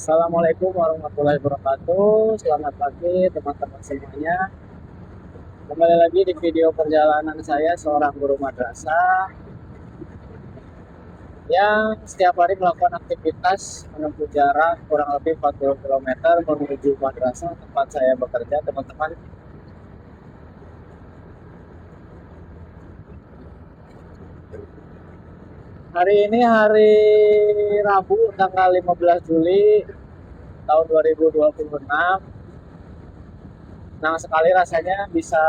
Assalamualaikum warahmatullahi wabarakatuh. Selamat pagi teman-teman semuanya. Kembali lagi di video perjalanan saya seorang guru madrasah yang setiap hari melakukan aktivitas menempuh jarak kurang lebih 40 km menuju madrasah tempat saya bekerja, teman-teman. Hari ini hari Rabu tanggal 15 Juli tahun 2026. Nah, sekali rasanya bisa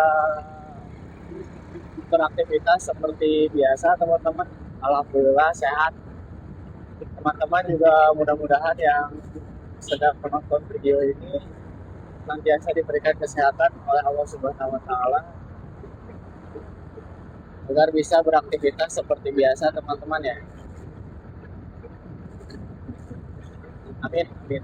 beraktivitas seperti biasa, teman-teman. Alhamdulillah sehat. Teman-teman juga mudah-mudahan yang sedang menonton video ini senantiasa diberikan kesehatan oleh Allah Subhanahu wa taala agar bisa beraktivitas seperti biasa, teman-teman ya. Amin, amin.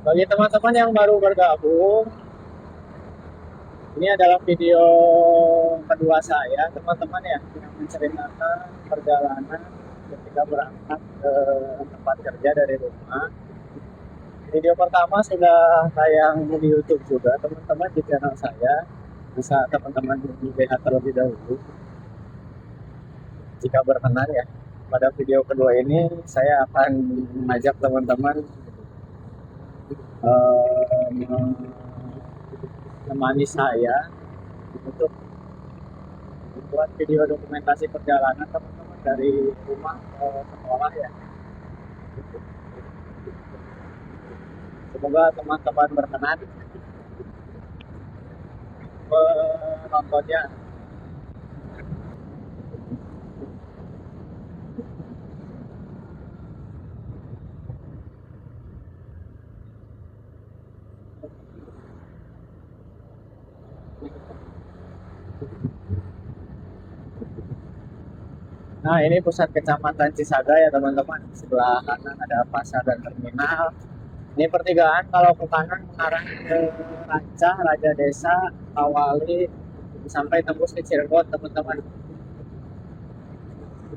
Bagi teman-teman yang baru bergabung, ini adalah video kedua saya, teman-teman ya, yang menceritakan perjalanan ketika berangkat ke tempat kerja dari rumah. Video pertama sudah tayang di YouTube juga, teman-teman, di channel saya. Bisa teman-teman lihat terlebih dahulu jika berkenan ya. Pada video kedua ini saya akan mengajak teman-teman menemani saya untuk membuat video dokumentasi perjalanan teman-teman dari rumah ke sekolah ya. Semoga teman-teman berkenan menontonnya. Nah, ini pusat kecamatan Cisaga ya teman-teman. Sebelah kanan ada pasar dan terminal. Ini pertigaan kalau ke kanan mengarah ke Rancah, Raja Desa, Kawali, sampai tembus ke Cirebon, teman-teman.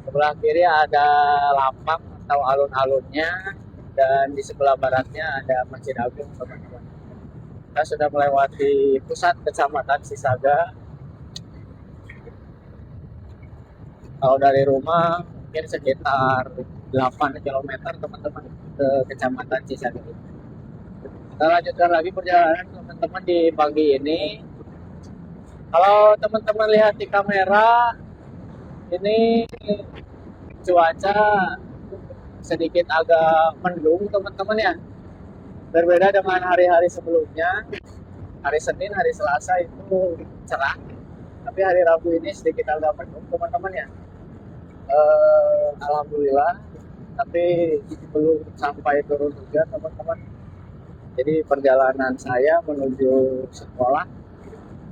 Sebelah kiri ada lapang atau alun-alunnya, dan di sebelah baratnya ada Masjid Agung, teman-teman. Kita sudah melewati pusat kecamatan Cisaga. Kalau dari rumah mungkin sekitar 8 km, teman-teman, ke kecamatan Cisaga. Kita lanjutkan lagi perjalanan, teman-teman, di pagi ini. Kalau teman-teman lihat di kamera, ini cuaca sedikit agak mendung, teman-teman ya. Berbeda dengan hari-hari sebelumnya. Hari Senin, hari Selasa itu cerah, tapi hari Rabu ini sedikit agak mendung, teman-teman ya. Alhamdulillah, tapi belum sampai turun hujan, teman-teman. Jadi perjalanan saya menuju sekolah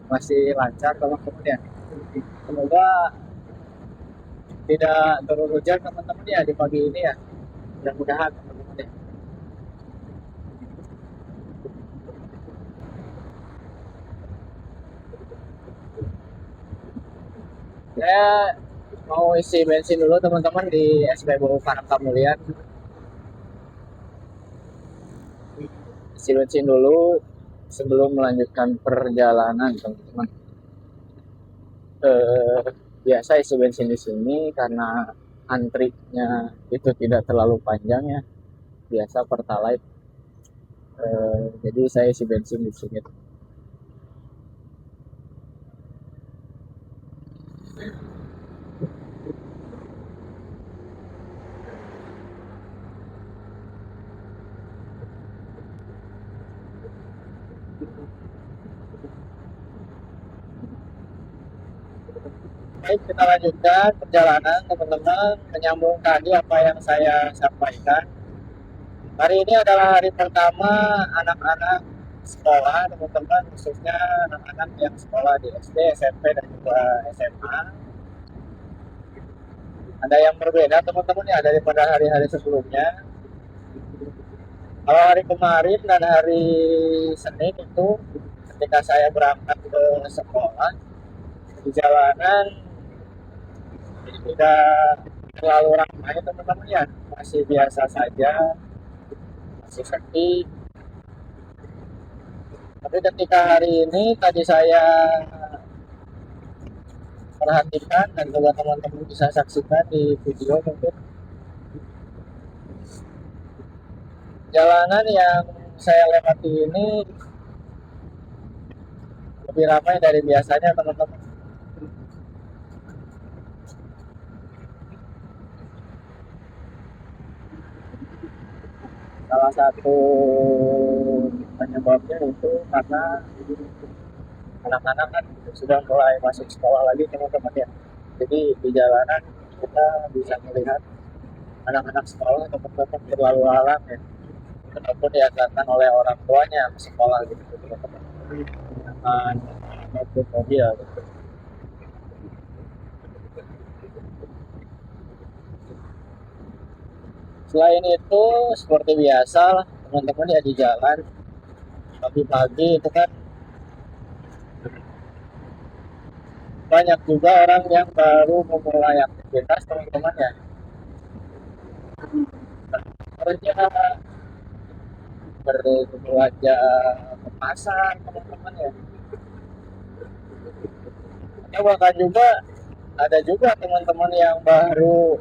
masih lancar, teman-teman ya. Semoga tidak turun hujan, teman-teman ya, di pagi ini ya. Mudah-mudahan, teman-teman ya. Saya mau isi bensin dulu, teman-teman, di SPBU Karang Kamulian. Isi bensin dulu sebelum melanjutkan perjalanan, teman-teman. Biasa isi bensin di sini karena antrinya itu tidak terlalu panjang ya. Biasa Pertalite. Jadi saya isi bensin di sini. Baik, kita lanjutkan perjalanan, teman-teman, menyambung tadi apa yang saya sampaikan. Hari ini adalah hari pertama anak-anak sekolah teman-teman, khususnya anak-anak yang sekolah di SD, SMP dan juga SMA. Ada yang berbeda teman-teman ya daripada hari-hari sebelumnya. Kalau hari kemarin dan hari Senin itu ketika saya berangkat ke sekolah di jalanan tidak terlalu ramai teman-teman ya, masih biasa saja, masih sepi. Tapi ketika hari ini tadi saya perhatikan dan juga teman-teman bisa saksikan di video mungkin, jalanan yang saya lewati ini lebih ramai dari biasanya teman-teman. Salah satu penyebabnya itu karena anak-anak kan sudah mulai masuk sekolah lagi teman-teman ya. Jadi di jalanan kita bisa melihat anak-anak sekolah teman-teman berlalu lalang ya, ataupun diantarkan oleh orang tuanya ke sekolah gitu teman-teman. Maupun mobil gitu. Selain itu seperti biasa lah teman-teman ya di jalan pagi-pagi itu kan banyak juga orang yang baru memulai aktivitas teman-teman ya, kerja, berbelanja ke pasar teman-teman ya. Ya bahkan juga ada juga teman-teman yang baru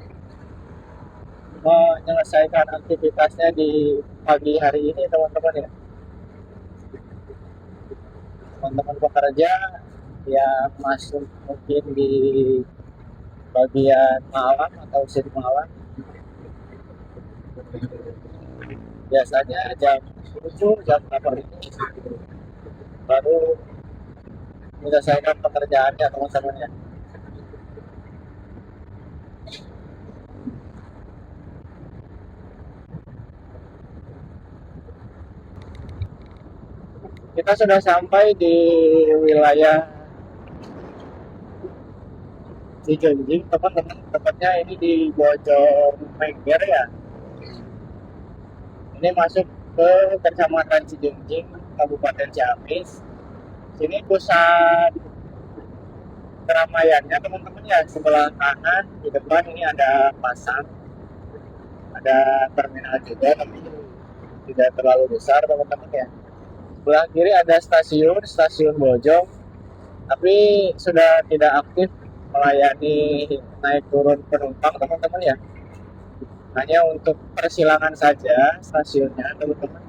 menyelesaikan aktivitasnya di pagi hari ini teman-teman ya. Teman-teman bekerja yang masuk mungkin di bagian malam atau shift malam, biasanya jam 7 jam 8 ini baru menyelesaikan pekerjaannya teman-teman ya. Kita sudah sampai di wilayah Cijenjing teman-teman, tepatnya ini di Bojonegger ya. Ini masuk ke Kecamatan Cijenjing, Kabupaten Ciamis. Sini pusat keramaiannya teman-teman ya. Sebelah kanan di depan ini ada pasar, ada terminal juga, tapi tidak terlalu besar teman-teman ya. Sebelah kiri ada stasiun Bojong, tapi sudah tidak aktif melayani naik turun penumpang teman-teman ya. Hanya untuk persilangan saja stasiunnya teman-teman.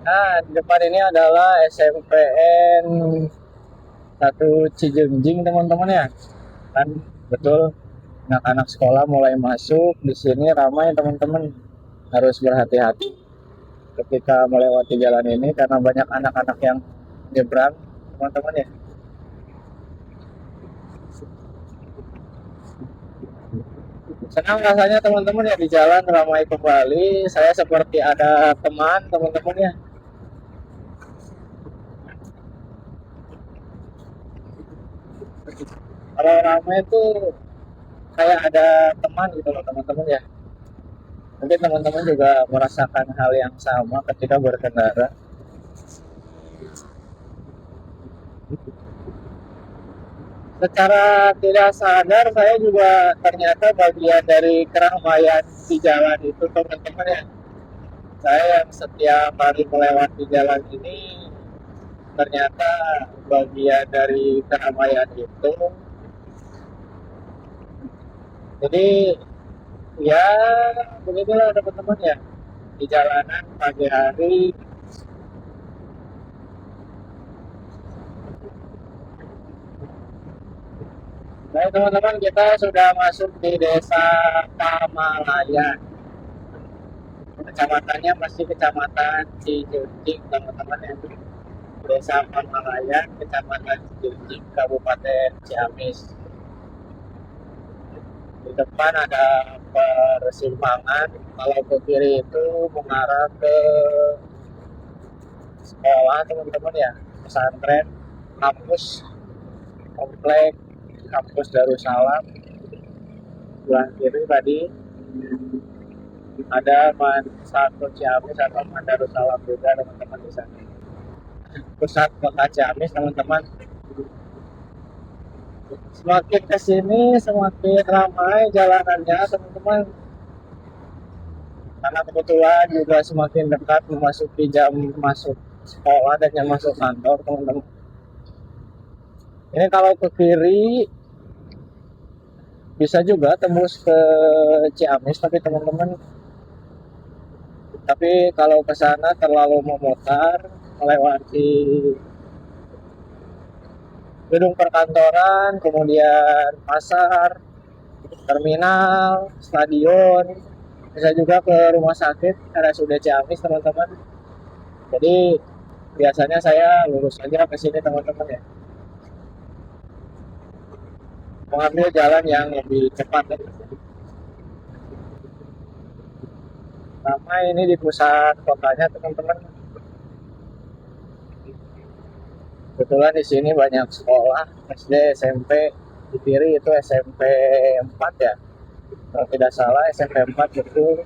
Nah, di depan ini adalah SMPN 1 Cijenjing teman-teman ya. Kan betul anak-anak sekolah mulai masuk di sini ramai teman-teman. Harus berhati-hati ketika melewati jalan ini karena banyak anak-anak yang nyebrang teman-teman ya. Senang rasanya teman-teman ya di jalan ramai kembali. Saya seperti ada teman teman-teman ya. Kalau ramai itu kayak ada teman gitu loh teman-teman ya. Mungkin teman-teman juga merasakan hal yang sama ketika berkendara. Secara tidak sadar saya juga ternyata bagian dari keramaian di jalan itu teman-teman ya. Saya yang setiap hari melewati jalan ini ternyata bagian dari keramaian itu. Jadi ya beginilah teman-teman ya, di jalanan pagi hari. Baik teman-teman, kita sudah masuk di desa Kamalayan. Kecamatannya masih kecamatan Cijenjing teman-teman ya. Desa Pamalayan, Kecamatan Cijunjing, Kabupaten Ciamis. Di depan ada persimpangan, kalau ke kiri itu mengarah ke sekolah teman-teman ya, pesantren, kampus, komplek, kampus Darussalam. Sebelah kiri tadi ada satu Ciamis atau Darussalam juga teman-teman di sana. Pusat kota Ciamis teman-teman. Semakin ke sini semakin ramai jalanannya teman-teman. Karena kebetulan juga semakin dekat memasuki jam masuk sekolah dan jam masuk kantor teman-teman. Ini kalau ke kiri bisa juga tembus ke Ciamis tapi kalau ke sana terlalu memutar melewati gedung perkantoran, kemudian pasar, terminal, stadion, bisa juga ke rumah sakit RSUD Ciamis teman-teman. Jadi biasanya saya lurus aja ke sini teman-teman ya, mengambil jalan yang lebih cepat ya. Ramai ini di pusat kotanya teman-teman. Kebetulan di sini banyak sekolah SD, SMP. Di kiri itu SMP 4 ya. Kalau tidak salah SMP 4 itu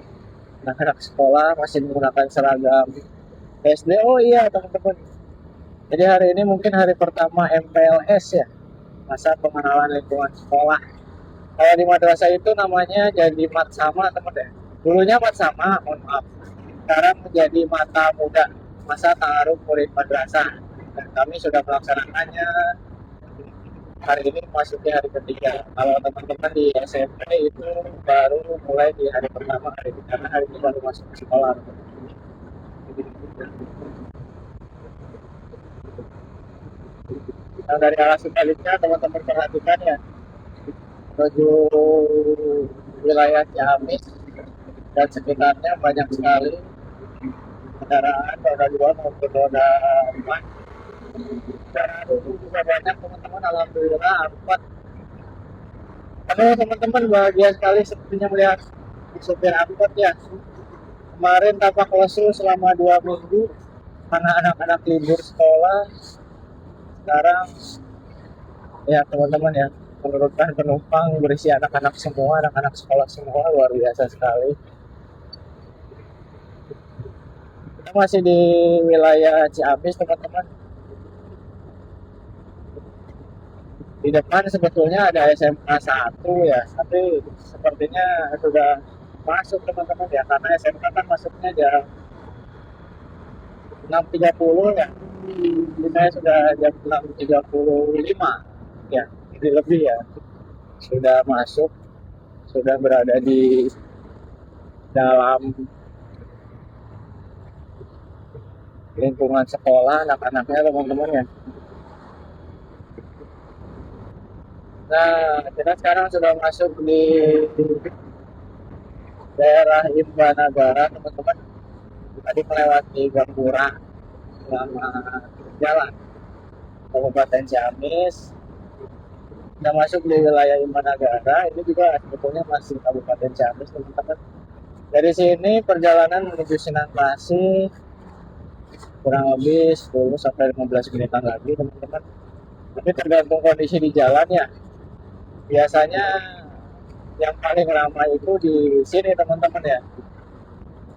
anak-anak sekolah masih menggunakan seragam SD. Oh iya teman-teman. Jadi hari ini mungkin hari pertama MPLS ya, masa pengenalan lingkungan sekolah. Kalau di madrasah itu namanya jadi matsama teman ya. Dulunya matsama, mohon maaf. Sekarang menjadi mata muda, masa ta'aruf murid madrasah. Dan kami sudah melaksanakannya hari ini masuki hari ketiga. Kalau teman-teman di SMP itu baru mulai di hari pertama hari ini, karena hari ini baru masuk ke sekolah. Nah, dari arah sebaliknya teman-teman perhatikan ya, menuju wilayah Ciamis dan sekitarnya banyak sekali kendaraan roda 2 maupun roda 4. Kendaraan umum juga banyak teman-teman, alhamdulillah angkot. Halo teman-teman, bahagia sekali sepertinya melihat supir angkot ya. Kemarin tampak lesu selama 2 minggu karena anak-anak libur sekolah. Sekarang ya teman-teman ya, menurunkan penumpang berisi anak-anak semua, anak-anak sekolah semua, luar biasa sekali. Kita masih di wilayah Ciamis teman-teman. Di depan sebetulnya ada SMA 1 ya, tapi sepertinya sudah masuk teman-teman ya, karena SMK kan masuknya jam 6.30 ya. Jadi saya sudah jam 6.35 ya, jadi lebih ya, sudah masuk, sudah berada di dalam lingkungan sekolah anak-anaknya teman-teman ya. Nah, kita sekarang sudah masuk di daerah Imbanagara teman-teman. Tadi melewati Gapura selama jalan Kabupaten Ciamis. Kita masuk di wilayah Imbanagara, ini juga sebetulnya masih Kabupaten Ciamis teman-teman. Dari sini perjalanan menuju Sinangkasi kurang lebih 10 sampai 15 menitan lagi teman-teman. Tapi tergantung kondisi di jalan ya. Biasanya yang paling ramai itu di sini teman-teman ya,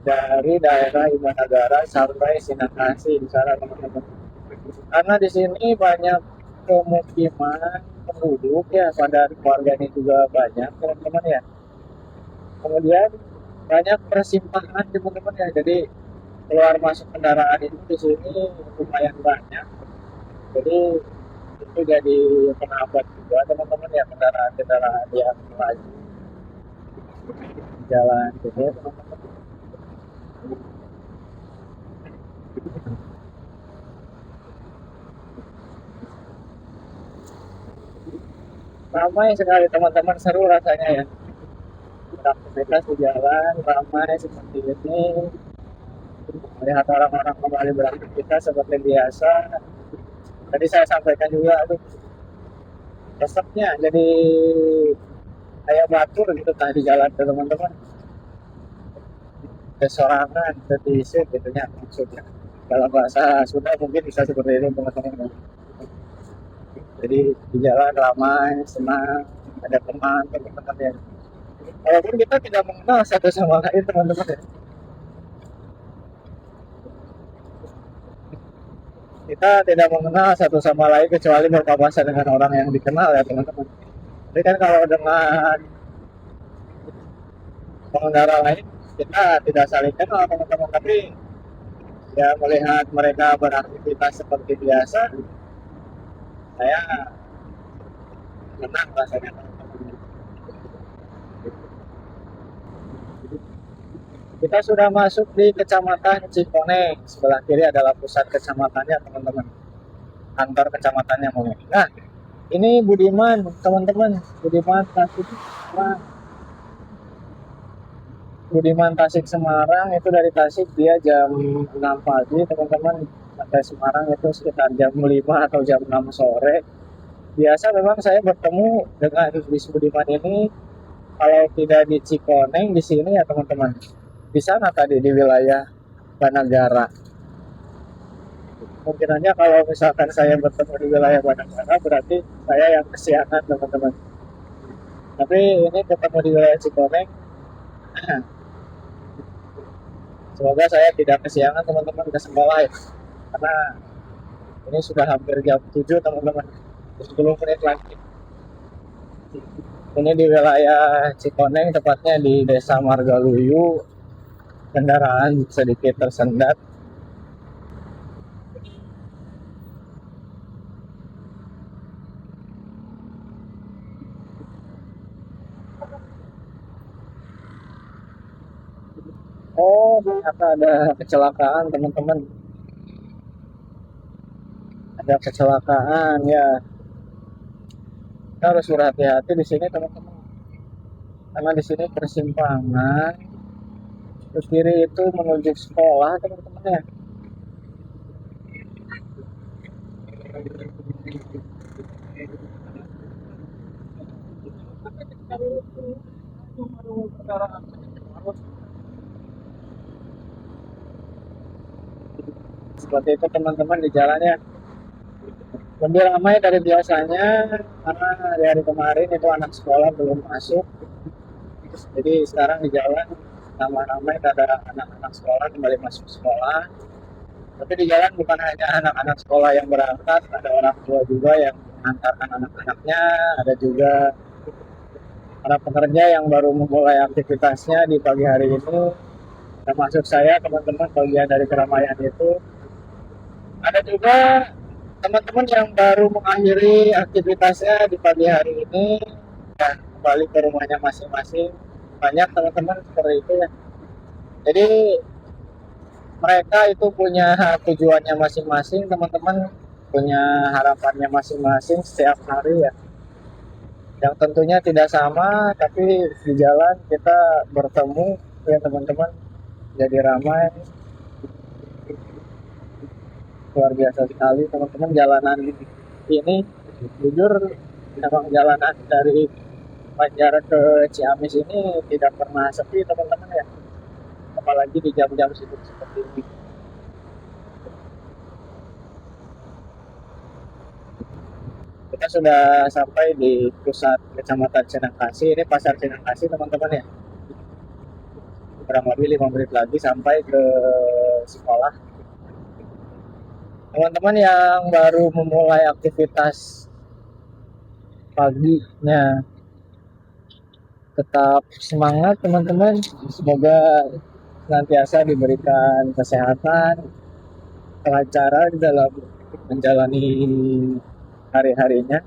dari daerah Imbanagara sampai Sinangkasi di sana teman-teman. Karena di sini banyak pemukiman penduduk ya, pada keluarganya juga banyak teman-teman ya. Kemudian banyak persimpangan teman-teman ya, jadi keluar masuk kendaraan itu di sini lumayan banyak. Jadi itu jadi penambat juga teman-teman ya, kendaraan-kendaraan yang melaju jalan gitu ya teman-teman. Ramai sekali teman-teman, seru rasanya ya, aktivitas di jalan ramai seperti ini. melihat orang-orang kembali beraktivitas seperti biasa. Tadi saya sampaikan juga, aduh, resepnya jadi kayak batur gitu tadi jalan ke teman-teman, ke sorangan, ke tisip gitu ya maksudnya. Kalau bahasa Sunda mungkin bisa seperti itu teman-teman. Jadi di jalan ramai, senang, ada teman, teman-teman ya. Walaupun kita tidak mengenal satu sama lain teman-teman ya. Kita tidak mengenal satu sama lain kecuali berpapasan dengan orang yang dikenal ya teman-teman. Tapi kan kalau dengan pengendara lain kita tidak saling kenal teman-teman, tapi ya melihat mereka beraktivitas seperti biasa, saya senang rasanya teman-teman. Kita sudah masuk di Kecamatan Cikoneng. Sebelah kiri adalah pusat kecamatannya teman-teman, kantor kecamatannya mungkin. Nah, ini Budiman teman-teman, Budiman Tasik Semarang. Itu dari Tasik dia jam 6 pagi teman-teman, sampai Semarang itu sekitar jam 5 atau jam 6 sore. Biasa memang saya bertemu dengan bis Budiman ini kalau tidak di Cikoneng di sini ya teman-teman, di sana tadi di wilayah Banagara. Mungkinannya kalau misalkan saya bertemu di wilayah Banagara berarti saya yang kesiangan teman-teman. Tapi ini ketemu di wilayah Cikoneng. Semoga saya tidak kesiangan teman-teman ke sekolah ya. Karena ini sudah hampir jam 7 teman-teman. 10 menit lagi. Ini di wilayah Cikoneng, tepatnya di Desa Margaluyu. Kendaraan sedikit tersendat. Oh, ternyata ada kecelakaan teman-teman. Ada kecelakaan ya. Kita harus berhati-hati di sini teman-teman. Karena di sini persimpangan. Terus kiri itu menuju sekolah teman-teman ya. Seperti itu teman-teman di jalannya. Lebih ramai dari biasanya karena hari kemarin itu anak sekolah belum masuk. Jadi sekarang di jalan ramai-ramai ada anak-anak sekolah kembali masuk sekolah. Tapi di jalan bukan hanya anak-anak sekolah yang berangkat, ada orang tua juga yang mengantarkan anak-anaknya, ada juga para pekerja yang baru memulai aktivitasnya di pagi hari ini. Termasuk saya teman-teman bagian dari keramaian itu. Ada juga teman-teman yang baru mengakhiri aktivitasnya di pagi hari ini dan kembali ke rumahnya masing-masing. Banyak teman-teman seperti itu ya. Jadi mereka itu punya tujuannya masing-masing teman-teman, punya harapannya masing-masing setiap hari ya, yang tentunya tidak sama, tapi di jalan kita bertemu ya teman-teman, jadi ramai. Luar biasa sekali teman-teman jalanan ini. Jujur memang jalanan dari Banjar ke Ciamis ini tidak pernah sepi teman-teman ya, apalagi di jam-jam sibuk seperti ini. Kita sudah sampai di pusat Kecamatan Cinangkasih. Ini pasar Cinangkasih teman-teman ya. Kurang lebih 5 menit lagi sampai ke sekolah. Teman-teman yang baru memulai aktivitas paginya, tetap semangat teman-teman. Semoga senantiasa diberikan kesehatan, kelancaran dalam menjalani hari-harinya.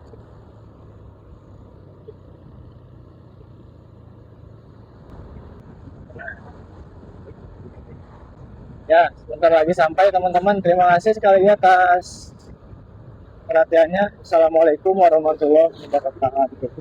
Ya, sebentar lagi sampai teman-teman. Terima kasih sekali atas perhatiannya. Assalamualaikum warahmatullahi wabarakatuh.